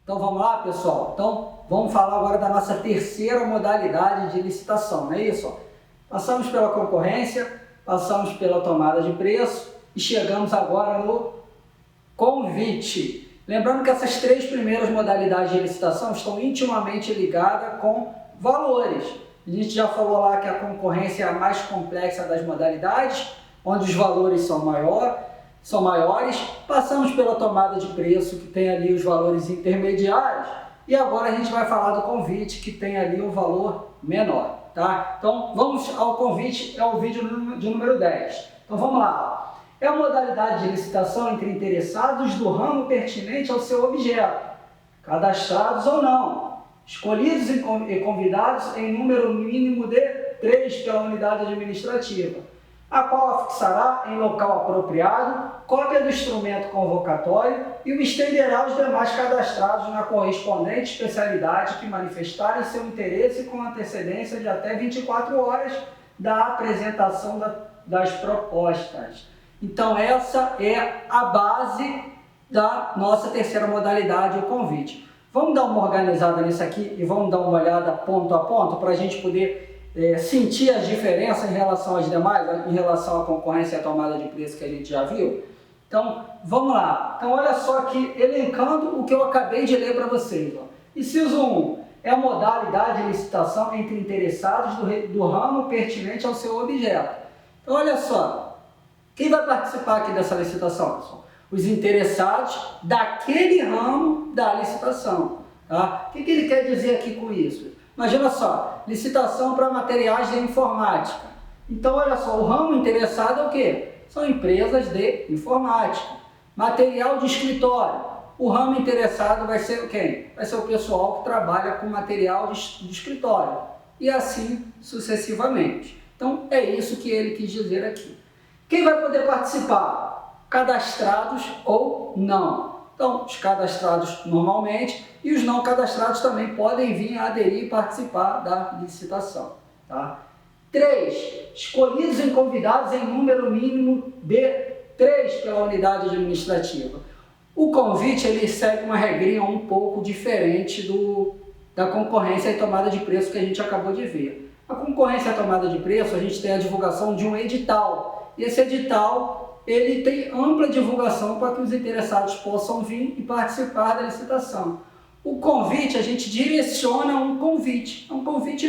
Então vamos lá, pessoal? Então vamos falar agora da nossa terceira modalidade de licitação, não é isso? Passamos pela concorrência, passamos pela tomada de preço e chegamos agora no convite. Lembrando que essas três primeiras modalidades de licitação estão intimamente ligadas com valores. A gente já falou lá que a concorrência é a mais complexa das modalidades, onde os valores são maiores. Passamos pela tomada de preço, que tem ali os valores intermediários, e agora a gente vai falar do convite, que tem ali um valor menor, tá? Então vamos ao convite, é o vídeo de número 10. Então vamos lá. É a modalidade de licitação entre interessados do ramo pertinente ao seu objeto, cadastrados ou não, escolhidos e convidados em número mínimo de 3 pela unidade administrativa, a qual fixará em local apropriado cópia do instrumento convocatório e o estenderá aos demais cadastrados na correspondente especialidade que manifestarem seu interesse com antecedência de até 24 horas da apresentação das propostas. Então essa é a base da nossa terceira modalidade, o convite. Vamos dar uma organizada nisso aqui e vamos dar uma olhada ponto a ponto para a gente poder sentir as diferenças em relação às demais, em relação à concorrência e à tomada de preço que a gente já viu. Então vamos lá. Então olha só aqui, elencando o que eu acabei de ler para vocês. Ó. Inciso 1 é a modalidade de licitação entre interessados do ramo pertinente ao seu objeto. Então olha só. Quem vai participar aqui dessa licitação, pessoal? Os interessados daquele ramo da licitação. Tá? O que ele quer dizer aqui com isso? Imagina só, licitação para materiais de informática. Então, olha só, o ramo interessado é o quê? São empresas de informática. Material de escritório. O ramo interessado vai ser quem? Vai ser o pessoal que trabalha com material de escritório. E assim sucessivamente. Então, é isso que ele quis dizer aqui. Quem vai poder participar? Cadastrados ou não. Então, os cadastrados normalmente e os não cadastrados também podem vir a aderir e participar da licitação. Tá? 3. Escolhidos e convidados em número mínimo de 3 pela unidade administrativa. O convite ele segue uma regrinha um pouco diferente da concorrência e tomada de preço que a gente acabou de ver. A concorrência e a tomada de preço, a gente tem a divulgação de um edital. E esse edital, ele tem ampla divulgação para que os interessados possam vir e participar da licitação. O convite, a gente direciona um convite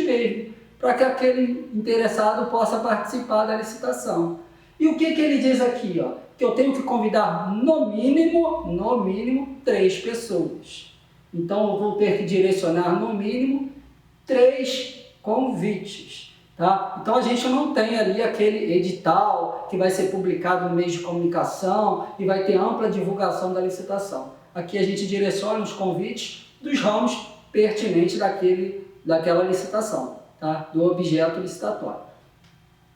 mesmo, para que aquele interessado possa participar da licitação. E o que ele diz aqui? Ó? Que eu tenho que convidar no mínimo 3 pessoas. Então, eu vou ter que direcionar no mínimo 3 convites. Tá? Então a gente não tem ali aquele edital que vai ser publicado no meio de comunicação e vai ter ampla divulgação da licitação. Aqui a gente direciona os convites dos ramos pertinentes daquela licitação, tá? Do objeto licitatório.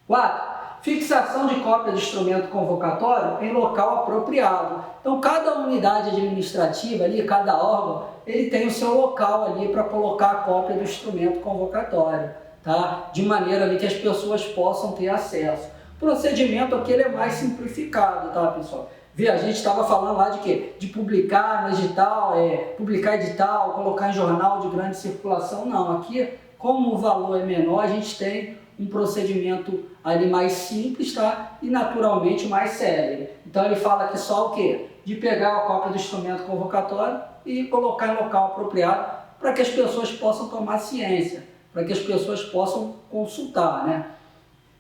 4. Fixação de cópia do instrumento convocatório em local apropriado. Então cada unidade administrativa ali, cada órgão, ele tem o seu local ali para colocar a cópia do instrumento convocatório. Tá? De maneira ali que as pessoas possam ter acesso. O procedimento aqui ele é mais simplificado, tá, pessoal? A gente estava falando lá de quê? De publicar no edital, publicar edital, colocar em jornal de grande circulação. Não, aqui, como o valor é menor, a gente tem um procedimento ali mais simples, tá? E naturalmente mais célere. Então ele fala aqui só o quê? De pegar a cópia do instrumento convocatório e colocar em local apropriado para que as pessoas possam tomar ciência, para que as pessoas possam consultar, né?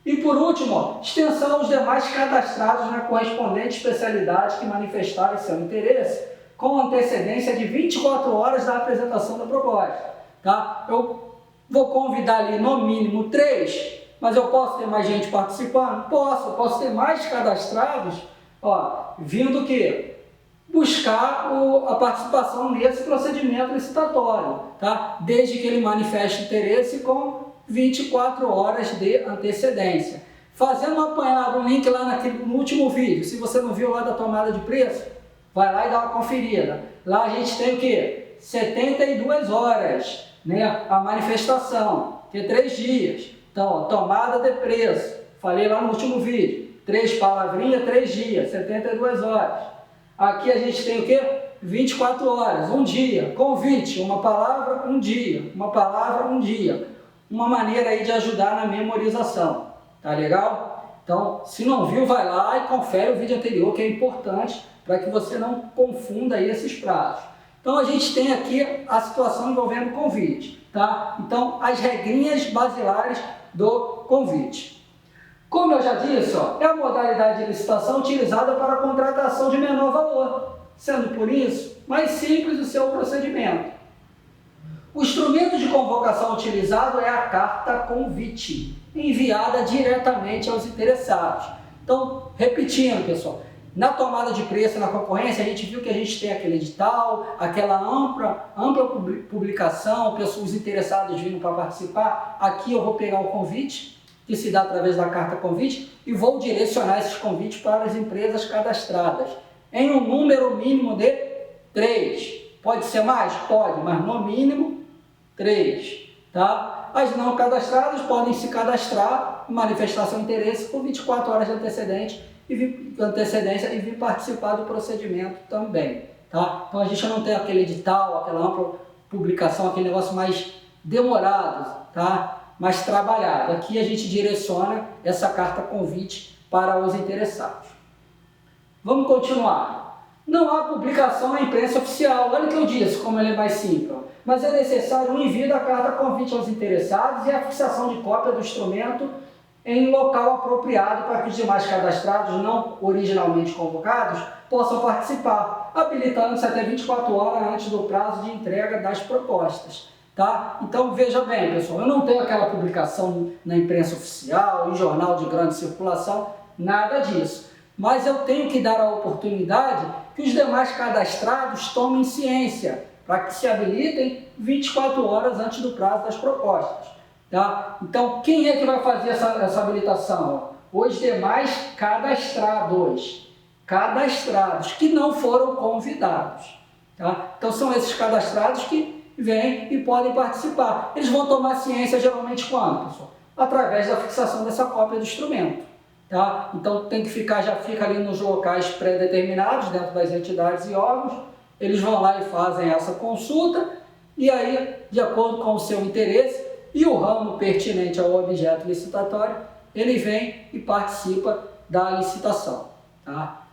E por último, ó, extensão aos demais cadastrados na correspondente especialidade que manifestarem seu interesse com antecedência de 24 horas da apresentação da proposta. Tá? Eu vou convidar ali no mínimo 3, mas eu posso ter mais gente participando? Posso ter mais cadastrados, ó, vindo que buscar a participação nesse procedimento licitatório, tá? Desde que ele manifeste interesse com 24 horas de antecedência. Fazendo um apanhado, um link lá no último vídeo, se você não viu lá da tomada de preço, vai lá e dá uma conferida. Lá a gente tem o quê? 72 horas, né? A manifestação, que é 3 dias. Então, ó, tomada de preço, falei lá no último vídeo, 3 palavrinhas, 3 dias, 72 horas. Aqui a gente tem o quê? 24 horas, um dia. Convite, uma palavra, um dia. Uma palavra, um dia. Uma maneira aí de ajudar na memorização. Tá legal? Então, se não viu, vai lá e confere o vídeo anterior, que é importante para que você não confunda aí esses prazos. Então, a gente tem aqui a situação envolvendo convite, tá? Então, as regrinhas basilares do convite. Como eu já disse, ó, é a modalidade de licitação utilizada para a contratação de menor valor, sendo por isso mais simples o seu procedimento. O instrumento de convocação utilizado é a carta convite, enviada diretamente aos interessados. Então, repetindo, pessoal, na tomada de preço, na concorrência, a gente viu que a gente tem aquele edital, aquela ampla publicação, pessoas interessadas vindo para participar. Aqui eu vou pegar o convite, que se dá através da carta convite, e vou direcionar esses convites para as empresas cadastradas, em um número mínimo de 3. Pode ser mais? Pode, mas no mínimo 3. Tá? As não cadastradas podem se cadastrar, manifestar seu interesse com 24 horas de antecedência e vir participar do procedimento também. Tá? Então a gente não tem aquele edital, aquela ampla publicação, aquele negócio mais demorado, tá? Mais trabalhado. Aqui a gente direciona essa carta convite para os interessados. Vamos continuar. Não há publicação na imprensa oficial. Olha o que eu disse, como ele é mais simples. Mas é necessário o envio da carta convite aos interessados e a fixação de cópia do instrumento em local apropriado para que os demais cadastrados não originalmente convocados possam participar, habilitando-se até 24 horas antes do prazo de entrega das propostas. Tá? Então veja bem, pessoal, eu não tenho aquela publicação na imprensa oficial, em jornal de grande circulação, nada disso. Mas eu tenho que dar a oportunidade que os demais cadastrados tomem ciência, para que se habilitem 24 horas antes do prazo das propostas. Tá? Então, quem é que vai fazer essa habilitação? Os demais cadastrados que não foram convidados. Tá? Então, são esses cadastrados que vêm e podem participar. Eles vão tomar ciência geralmente quando, pessoal? Através da fixação dessa cópia do instrumento. Tá? Então, tem que ficar, já fica ali nos locais pré-determinados, dentro das entidades e órgãos. Eles vão lá e fazem essa consulta, e aí, de acordo com o seu interesse e o ramo pertinente ao objeto licitatório, ele vem e participa da licitação. Tá?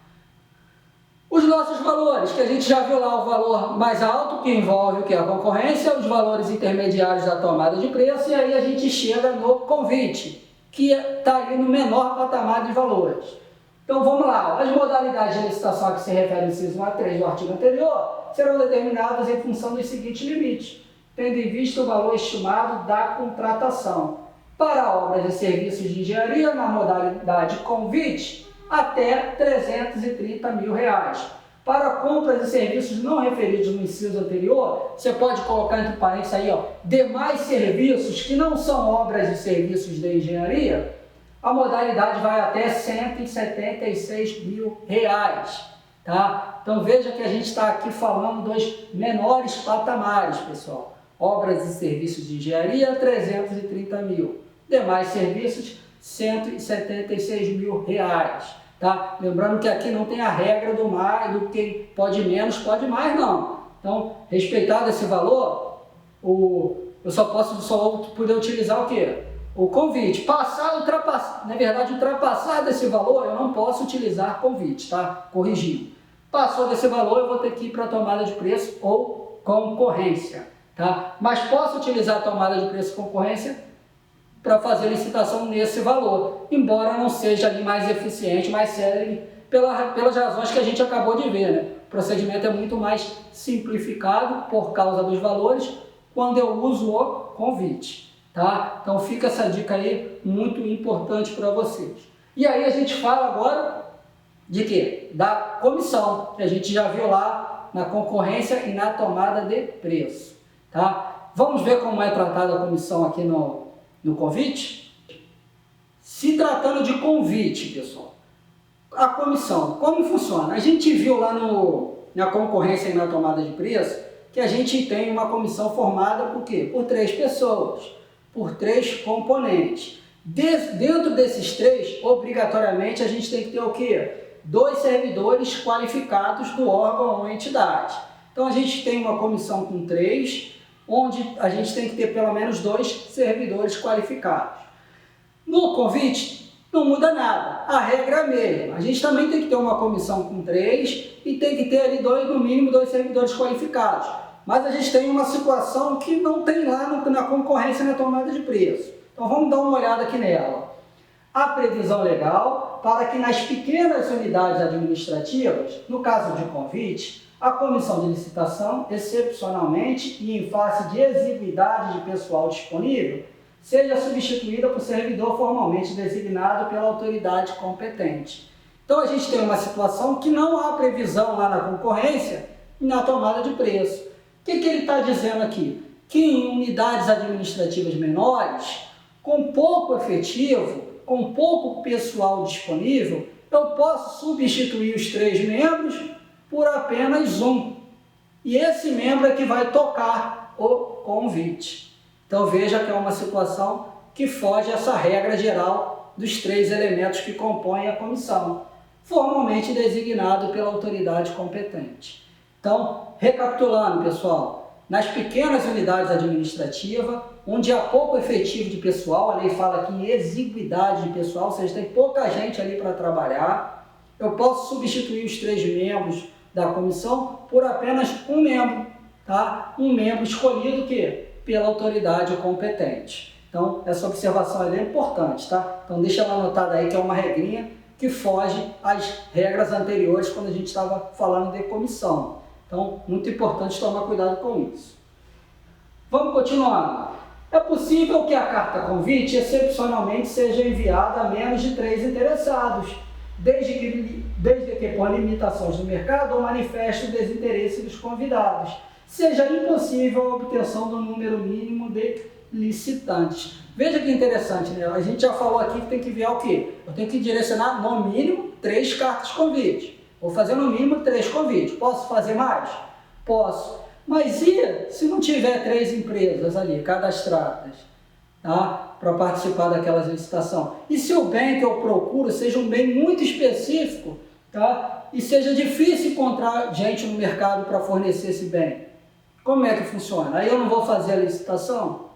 Os nossos valores, que a gente já viu lá o valor mais alto, que envolve o que? A concorrência, os valores intermediários da tomada de preço, e aí a gente chega no convite, que está ali no menor patamar de valores. Então vamos lá, as modalidades de licitação a que se refere o inciso 1 a 3 do artigo anterior serão determinadas em função dos seguintes limites, tendo em vista o valor estimado da contratação. Para obras e serviços de engenharia, na modalidade convite, até R$ 330 mil. Para compras e serviços não referidos no inciso anterior, você pode colocar entre parênteses aí, ó, demais serviços que não são obras e serviços de engenharia, a modalidade vai até R$ 176 mil. Tá? Então veja que a gente está aqui falando dos menores patamares, pessoal. Obras e serviços de engenharia, 330 mil. Demais serviços, 176 mil reais. Tá? Lembrando que aqui não tem a regra do mais, do que pode menos, pode mais, não. Então, respeitado esse valor, eu só vou poder utilizar o quê? O convite. Ultrapassar desse valor, eu não posso utilizar convite, tá? Corrigindo. Passou desse valor, eu vou ter que ir para a tomada de preço ou concorrência, tá? Mas posso utilizar a tomada de preço e concorrência para fazer licitação nesse valor, embora não seja ali mais eficiente, mais célere, pelas razões que a gente acabou de ver, né? O procedimento é muito mais simplificado por causa dos valores quando eu uso o convite. Tá? Então fica essa dica aí muito importante para vocês. E aí a gente fala agora de quê? Da comissão, que a gente já viu lá na concorrência e na tomada de preço. Tá? Vamos ver como é tratada a comissão aqui no convite? Se tratando de convite, pessoal, a comissão, como funciona? A gente viu lá na concorrência e na tomada de preço que a gente tem uma comissão formada por quê? Por 3 pessoas. Por 3 componentes. Dentro desses 3, obrigatoriamente, a gente tem que ter o quê? 2 servidores qualificados do órgão ou entidade. Então a gente tem uma comissão com 3, onde a gente tem que ter pelo menos 2 servidores qualificados. No convite não muda nada, a regra é a mesma. A gente também tem que ter uma comissão com 3 e tem que ter ali no mínimo 2 servidores qualificados. Mas a gente tem uma situação que não tem lá na concorrência na tomada de preço. Então vamos dar uma olhada aqui nela. A previsão legal para que nas pequenas unidades administrativas, no caso de convite, a comissão de licitação, excepcionalmente e em face de exiguidade de pessoal disponível, seja substituída por servidor formalmente designado pela autoridade competente. Então a gente tem uma situação que não há previsão lá na concorrência e na tomada de preço. O que ele está dizendo aqui? Que em unidades administrativas menores, com pouco efetivo, com pouco pessoal disponível, eu posso substituir os 3 membros por apenas 1. E esse membro é que vai tocar o convite. Então veja que é uma situação que foge essa regra geral dos 3 elementos que compõem a comissão, formalmente designado pela autoridade competente. Então, recapitulando, pessoal, nas pequenas unidades administrativas, onde há pouco efetivo de pessoal, a lei fala aqui em exiguidade de pessoal, ou seja, tem pouca gente ali para trabalhar, eu posso substituir os 3 membros da comissão por apenas 1 membro, tá? Um membro escolhido pela autoridade competente. Então, essa observação é bem importante, tá? Então, deixa ela anotada aí que é uma regrinha que foge às regras anteriores quando a gente estava falando de comissão. Então, muito importante tomar cuidado com isso. Vamos continuar. É possível que a carta convite, excepcionalmente, seja enviada a menos de 3 interessados, desde que por limitações do mercado ou manifeste o desinteresse dos convidados, seja impossível a obtenção do número mínimo de licitantes. Veja que interessante, né? A gente já falou aqui que tem que enviar o quê? Eu tenho que direcionar no mínimo 3 cartas convite. Vou fazer no mínimo 3 convites. Posso fazer mais? Posso. Mas e se não tiver 3 empresas ali cadastradas, tá? Para participar daquela licitação? E se o bem que eu procuro seja um bem muito específico, tá? E seja difícil encontrar gente no mercado para fornecer esse bem? Como é que funciona? Aí eu não vou fazer a licitação?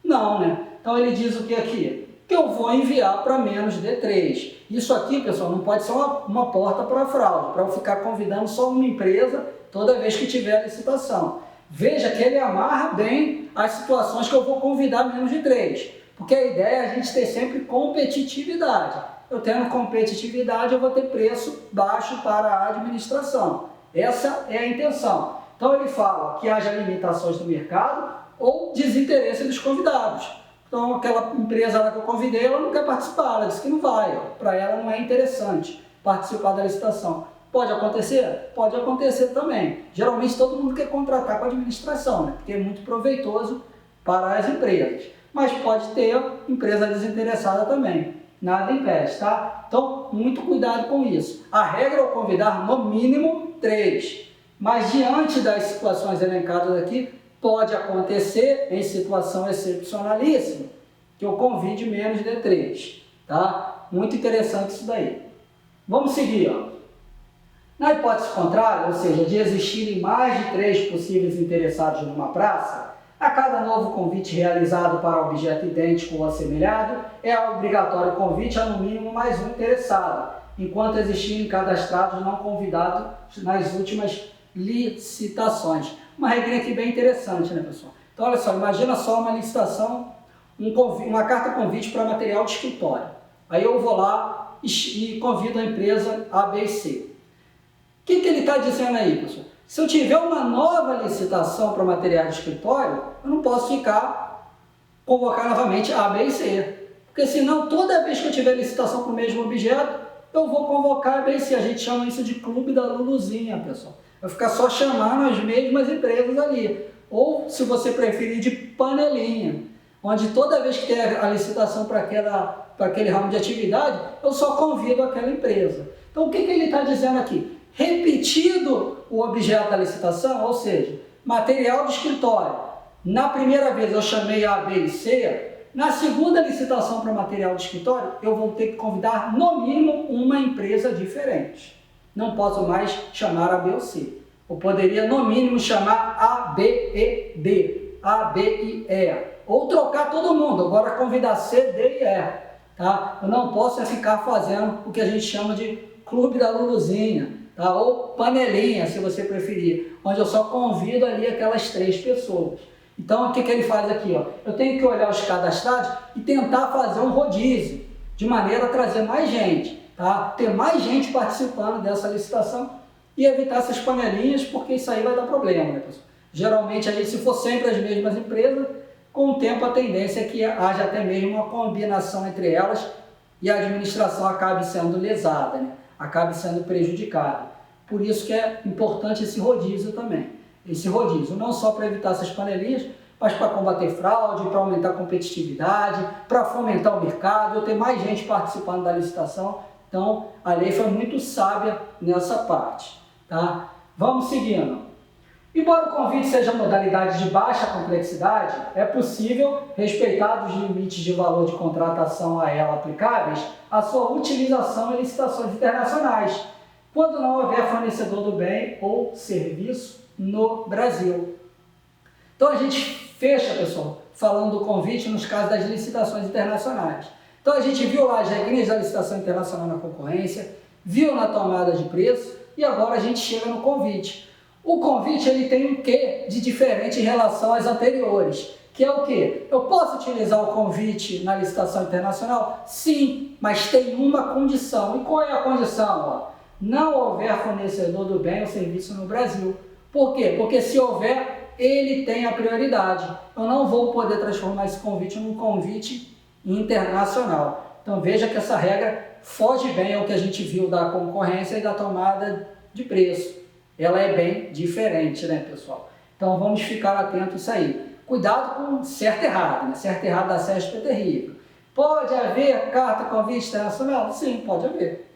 Não, né? Então ele diz o que aqui? Que eu vou enviar para menos de 3. Isso aqui, pessoal, não pode ser uma porta para fraude, para eu ficar convidando só uma empresa toda vez que tiver licitação. Veja que ele amarra bem as situações que eu vou convidar menos de 3, porque a ideia é a gente ter sempre competitividade. Eu tendo competitividade, eu vou ter preço baixo para a administração. Essa é a intenção. Então ele fala que haja limitações do mercado ou desinteresse dos convidados. Então aquela empresa lá que eu convidei, ela não quer participar, ela disse que não vai, para ela não é interessante participar da licitação. Pode acontecer? Pode acontecer também. Geralmente todo mundo quer contratar com a administração, né? Porque é muito proveitoso para as empresas. Mas pode ter empresa desinteressada também. Nada impede, tá? Então, muito cuidado com isso. A regra é convidar no mínimo 3. Mas diante das situações elencadas aqui, pode acontecer, em situação excepcionalíssima, que eu convide menos de 3. Tá? Muito interessante isso daí. Vamos seguir, ó. Na hipótese contrária, ou seja, de existirem mais de 3 possíveis interessados numa praça, a cada novo convite realizado para objeto idêntico ou assemelhado, é obrigatório o convite a no mínimo mais um interessado, enquanto existirem cadastrados não convidados nas últimas licitações. Uma regrinha aqui bem interessante, né, pessoal? Então, olha só, imagina só uma licitação, uma carta convite para material de escritório. Aí eu vou lá e convido a empresa A, B e C. O que ele está dizendo aí, pessoal? Se eu tiver uma nova licitação para material de escritório, eu não posso convocar novamente A, B e C. Porque senão, toda vez que eu tiver licitação para o mesmo objeto, eu vou convocar A, B e C. A gente chama isso de clube da Luluzinha, pessoal. Vai ficar só chamando as mesmas empresas ali. Ou, se você preferir, de panelinha, onde toda vez que tem a licitação para aquele ramo de atividade, eu só convido aquela empresa. Então, o que ele está dizendo aqui? Repetido o objeto da licitação, ou seja, material de escritório. Na primeira vez eu chamei A, B e C, na segunda licitação para material de escritório, eu vou ter que convidar no mínimo uma empresa diferente. não posso mais chamar A, B ou C. Eu poderia, no mínimo, chamar A, B e D, A, B e E. Ou trocar todo mundo, agora convidar C, D e E. Tá? Eu não posso ficar fazendo o que a gente chama de clube da Luluzinha, tá? Ou panelinha, se você preferir, onde eu só convido ali aquelas 3 pessoas. Então, o que ele faz aqui? Ó? Eu tenho que olhar os cadastrados e tentar fazer um rodízio, de maneira a trazer mais gente, tá? Ter mais gente participando dessa licitação e evitar essas panelinhas, porque isso aí vai dar problema, né, pessoal? Geralmente, aí, se for sempre as mesmas empresas, com o tempo a tendência é que haja até mesmo uma combinação entre elas e a administração acabe sendo lesada, né? Acabe sendo prejudicada. Por isso que é importante esse rodízio também. Esse rodízio, não só para evitar essas panelinhas, mas para combater fraude, para aumentar a competitividade, para fomentar o mercado, ter mais gente participando da licitação. Então, a lei foi muito sábia nessa parte. Tá? Vamos seguindo. Embora o convite seja modalidade de baixa complexidade, é possível, respeitados os limites de valor de contratação a ela aplicáveis, a sua utilização em licitações internacionais, quando não houver fornecedor do bem ou serviço no Brasil. Então a gente fecha, pessoal, falando do convite nos casos das licitações internacionais. Então a gente viu lá as regrinhas da licitação internacional na concorrência, viu na tomada de preço e agora a gente chega no convite. O convite ele tem um quê de diferente em relação às anteriores, que é o quê? Eu posso utilizar o convite na licitação internacional? Sim, mas tem uma condição. E qual é a condição? Ó? Não houver fornecedor do bem ou serviço no Brasil. Por quê? Porque se houver, ele tem a prioridade. Eu não vou poder transformar esse convite num convite internacional. Então veja que essa regra foge bem ao que a gente viu da concorrência e da tomada de preço. Ela é bem diferente, né, pessoal? Então vamos ficar atentos a isso aí. Cuidado com certo e errado, né? Certo e errado da CESP é terrível. Pode haver carta convite internacional? Sim, pode haver.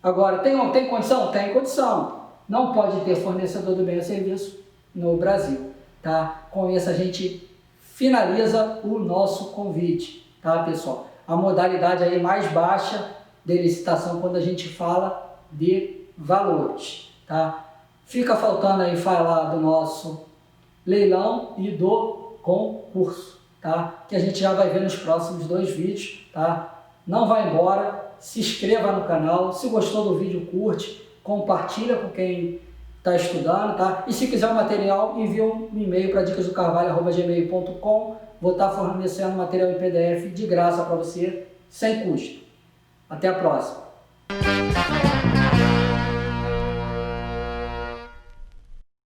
Agora, tem condição? Tem condição. Não pode ter fornecedor do bem ou serviço no Brasil, tá? Com isso a gente finaliza o nosso convite, tá, pessoal? A modalidade aí mais baixa de licitação quando a gente fala de valores, tá? Fica faltando aí falar do nosso leilão e do concurso, tá? Que a gente já vai ver nos próximos 2 vídeos, tá? Não vai embora, se inscreva no canal, se gostou do vídeo, curte, compartilha com quem está estudando, tá? E se quiser o material, envia um e-mail para dicasdocarvalho@gmail.com. Vou estar fornecendo material em PDF de graça para você, sem custo. Até a próxima!